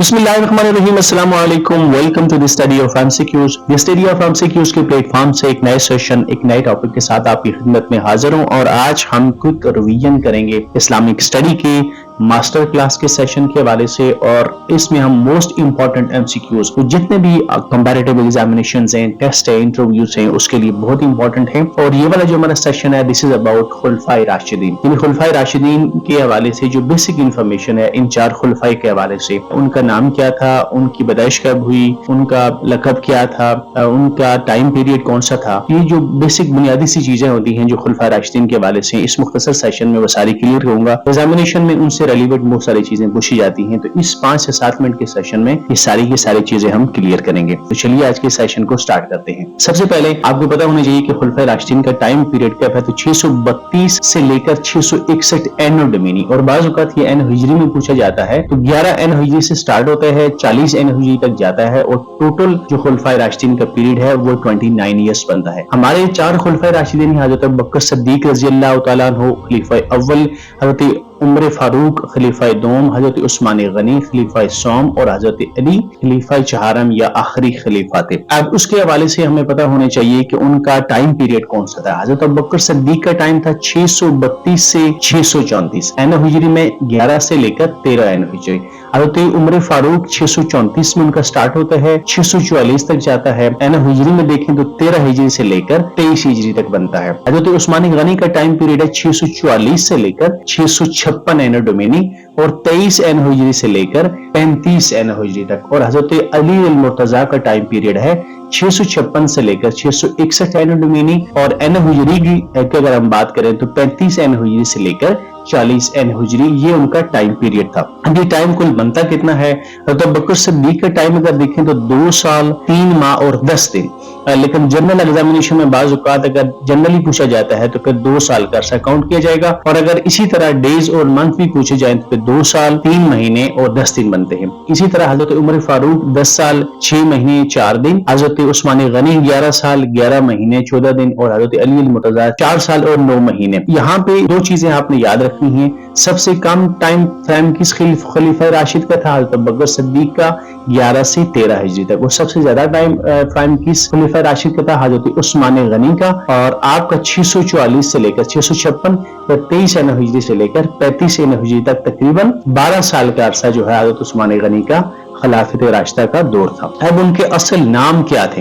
बिस्मिल्लाहिर्रहमानिर्रहीम, अस्सलाम वालेकुम। Welcome to the study of MCQs. ये स्टडी ऑफ एमसीक्यूज के प्लेटफॉर्म से एक नए सेशन, एक नए टॉपिक के साथ आपकी खिदमत में हाजिर हूं और आज हम क्विक रिवीजन करेंगे इस्लामिक स्टडी के मास्टर क्लास के सेशन के हवाले से। और इसमें हम मोस्ट इंपॉर्टेंट एमसीक्यूज, जितने भी कंपैरेटिव एग्जामिनेशंस हैं, टेस्ट है, इंटरव्यूज हैं, उसके लिए बहुत इंपॉर्टेंट है। और ये वाला जो हमारा सेशन है, दिस इज अबाउट खुलफाए राशिदीन। इन खुलफाए राशिदीन के हवाले से जो बेसिक इंफॉर्मेशन है इन चार खुलफाए के हवाले से, उनका नाम क्या था, उनकी पैदाइश कब हुई, उनका लक़ब क्या था, उनका टाइम पीरियड कौन सा था, ये जो बेसिक बुनियादी सी चीजें होती हैं जो खुलफाए राशिदीन के हवाले से इस मुख्तसर सेशन में वो सारी क्लियर करूंगा। एग्जामिनेशन में उनसे रेलिवेंट बहुत सारी चीजें पूछी जाती हैं, तो इस 5 से 7 मिनट के सेशन में ये सारी की सारी चीजें हम क्लियर करेंगे। तो चलिए आज के सेशन को स्टार्ट करते हैं। सबसे पहले आपको पता होना चाहिए कि खुलफाए राशिदीन का टाइम पीरियड क्या है। तो 632 से लेकर 661 एनो डोमिनी, और बाज़ औक़ात ये एनो हिजरी में पूछा जाता है। तो 11 एनो हिजरी से स्टार्ट होता है, 40 एनो हिजरी तक जाता है, और टोटल जो खुलफाए राशिदीन का पीरियड है वो 29 ईयर्स बनता है। हमारे चार खुलफाए राशिदीन हज़रत अबू बकर सिद्दीक रज़ी अल्लाह तआला अन्हु खलीफा अव्वल, हज़रत उमर फारूक खलीफा दोम, हजरत उस्मान गनी खलीफा सोम और हजरत अली खलीफा चहारम या आखिरी खलीफा थे। अब उसके हवाले से हमें पता होना चाहिए कि उनका टाइम पीरियड कौन सा था। हजरत अबू बकर सिद्दीक का टाइम था 632 से 634 एनो हिजरी में, 11 से लेकर 13 एनो हिजरी। हजरत उमर फारूक 634 में उनका स्टार्ट होता है, 644 तक जाता है। एनो हिजरी में देखें तो 13 हिजरी से लेकर 23 हिजरी तक बनता है। हजरत उस्मान गनी का टाइम पीरियड है 644 से लेकर 656 एनो डोमिनी, और 23 एनो हिजरी से लेकर 35 एनो हिजरी तक। और हजरत अली अल मुर्तजा का टाइम पीरियड है 656 से लेकर 661 एनो डोमिनी, और एनो हिजरी की अगर हम बात करें तो 35 एनो हिजरी से लेकर 40 एनो हिजरी, ये उनका टाइम पीरियड था। अब ये टाइम कुल बनता कितना है। तो बकर सिद्दीक का टाइम अगर देखें तो 2 साल 3 माह और 10 दिन, लेकिन जनरल एग्जामिनेशन में बाज़ औक़ात अगर जनरली पूछा जाता है तो फिर 2 साल का अरसा काउंट किया जाएगा, और अगर इसी तरह डेज और मंथ भी पूछे जाए तो फिर 2 साल 3 महीने और 10 दिन बनते हैं। इसी तरह हजरत उमर फारूक 10 साल 6 महीने 4 दिन, हजरत उस्मान गनी 11 साल 11 महीने 14 दिन, और हजरत अली अल मुर्तजा 4 साल और 9 महीने। यहाँ पे 2 चीजें आपने याद रखनी है। सबसे कम टाइम फ्रेम किस खलीफा राशिद का था, हजरत अबू बकर सिद्दीक का 11 से 13 हिजरी तक। और सबसे ज्यादा टाइम फ्रेम किस खलीफा राशिद का था, हजरत उस्मान गनी का। और आपका 644 से लेकर 656 या 23 एनो हिजरी से लेकर 35 एनो हिजरी तक तकरीबन 12 साल का अरसा जो है हजरत उस्मान गनी का खिलाफत राशिदा का दौर था। अब उनके असल नाम क्या थे।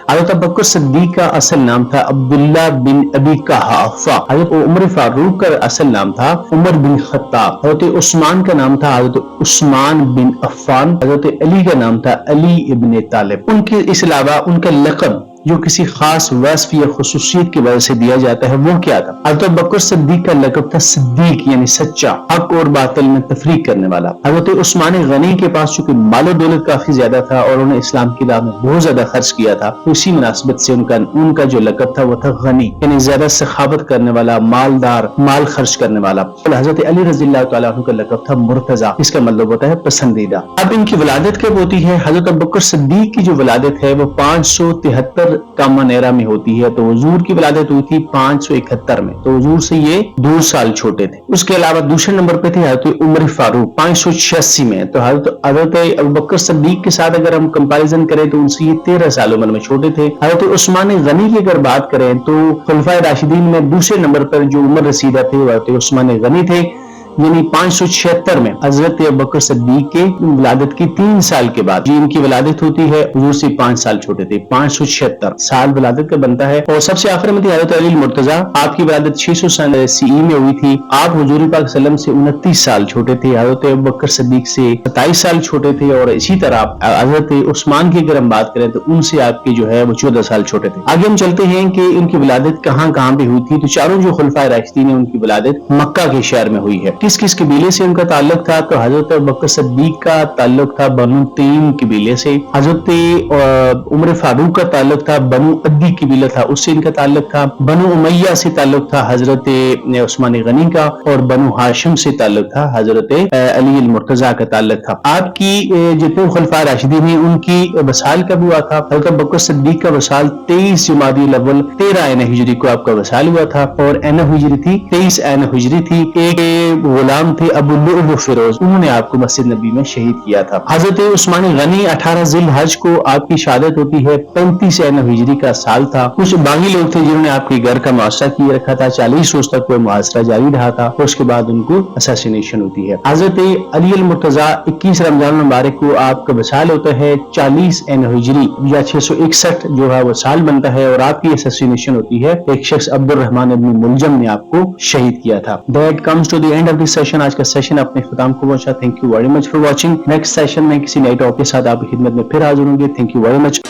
हजरत अबू बकर सिद्दीक का असल नाम था अब्दुल्ला बिन अबी कहाफा। हजरत उमर फारूक का असल नाम था उमर बिन खत्ताब। हजरत उस्मान का नाम था हजरत उस्मान बिन अफ़्फ़ान। हजरत अली का नाम था अली इब्न तालिब। उनके इस अलावा उनका लक़ब जो किसी खास वस्फ या खुसूसियत की वजह से दिया जाता है वो क्या था। हजरत अबू बकर सिद्दीक का लक़ब था सिद्दीक, यानी सच्चा, हक और बातिल में तफरीक करने वाला। हजरत उस्मान गनी के पास चूंकि मालो दौलत काफी ज्यादा था और उन्होंने इस्लाम की राह में बहुत ज्यादा खर्च किया था, तो इसी मुनासिबत से उनका जो लक़ब था वो था गनी, यानी ज्यादा सखावत करने वाला, मालदार, माल खर्च करने वाला। हजरत अली रज़ी अल्लाह तआला अन्हु का लक़ब था मुर्तजा, इसका मतलब होता है पसंदीदा। अब इनकी वलादत कब होती है। हजरत अबू बकर सिद्दीक की जो वलादत है वो 573 कॉमन एरा में होती है। तो हुजूर की वलादत हुई थी 571 में, तो हुजूर से ये 2 साल छोटे थे। उसके अलावा दूसरे नंबर पे थे हजरत उमर फारूक 586 में। तो हजरत अबू बकर सिद्दीक के साथ अगर हम कंपैरिजन करें तो उनसे ये 13 साल उम्र में छोटे थे। हजरत उस्मान गनी की अगर बात करें तो खुलफाए राशिदीन में दूसरे नंबर पर जो उमर रसीदा थे वो हजरत उस्मान गनी थे, यानी 576 में हजरत अबू बकर सिद्दीक के विलादत की 3 साल के बाद इनकी विलादत होती है। हुजूर से 5 साल छोटे थे, 576 साल विलादत का बनता है। और सबसे आखिर में थी हजरत अली मुर्तजा, आपकी विलादत 600 सीई में हुई थी। आप हुजूर पाक सल्लम से 29 साल छोटे थे, हजरत अबू बकर सिद्दीक से 27 साल छोटे थे। और इसी तरह हजरत उस्मान की अगर हम बात करें तो उनसे आपके जो है वो 14 साल छोटे थे। आगे हम चलते हैं कि इनकी विलादत कहाँ कहाँ पे हुई थी। तो चारों जो खुलफाए राशिदीन है उनकी विलादत मक्का के शहर में हुई है। किस किस कबीले से उनका ताल्लुक था। तो हजरत अबू बकर सिद्दीक का ताल्लुक था बनु तैम कबीले से। हजरत उमर फारूक का ताल्लुक था बनु अद्दी कबीला था, उससे इनका ताल्लुक था। बनु उमैया से ताल्लुक था हजरत उस्मान गनी का, और बनु हाशिम से ताल्लुक था हजरत अली अल मुर्तजा का ताल्लुक था। आपकी जितने खुलफाए राशिदीन हैं उनकी वसाल कब हुआ था। हजरत अबू बकर सिद्दीक का वसाल 23 जुमादी अव्वल 13 एनो हिजरी को आपका वसाल हुआ था, और एनो हिजरी थी 23 एनो हिजरी थी। एक غلام تھے ابو لؤلؤ فیروز، انہوں نے آپ کو مسجد نبی میں شہید کیا تھا۔ حضرت عثمان غنی 18 ذی الحج کو آپ کی شہادت ہوتی ہے، 35 ہجری کا سال تھا۔ کچھ باغی لوگ تھے جنہوں نے آپ کے گھر کا محاصرہ کیے رکھا تھا، 40 روز تک وہ محاصرہ جاری رہا تھا، اور اس کے بعد ان کو اساسینیشن ہوتی ہے۔ حضرت علی المرتضیٰ 21 رمضان المبارک کو آپ کا وصال ہوتا ہے، 40 ہجری یا 661 جو ہے وہ سال بنتا ہے، اور آپ کی اساسینیشن ہوتی ہے۔ ایک شخص عبد الرحمن ابن ملجم نے آپ کو شہید کیا تھا۔ That comes to the end of this session۔ آج کا سیشن اپنے اختتام کو پہنچا۔ Thank you very much for watching. Next session میں کسی نئے ٹاپک کے ساتھ آپ کی خدمت میں پھر حاضر ہوں گے۔ Thank you very much.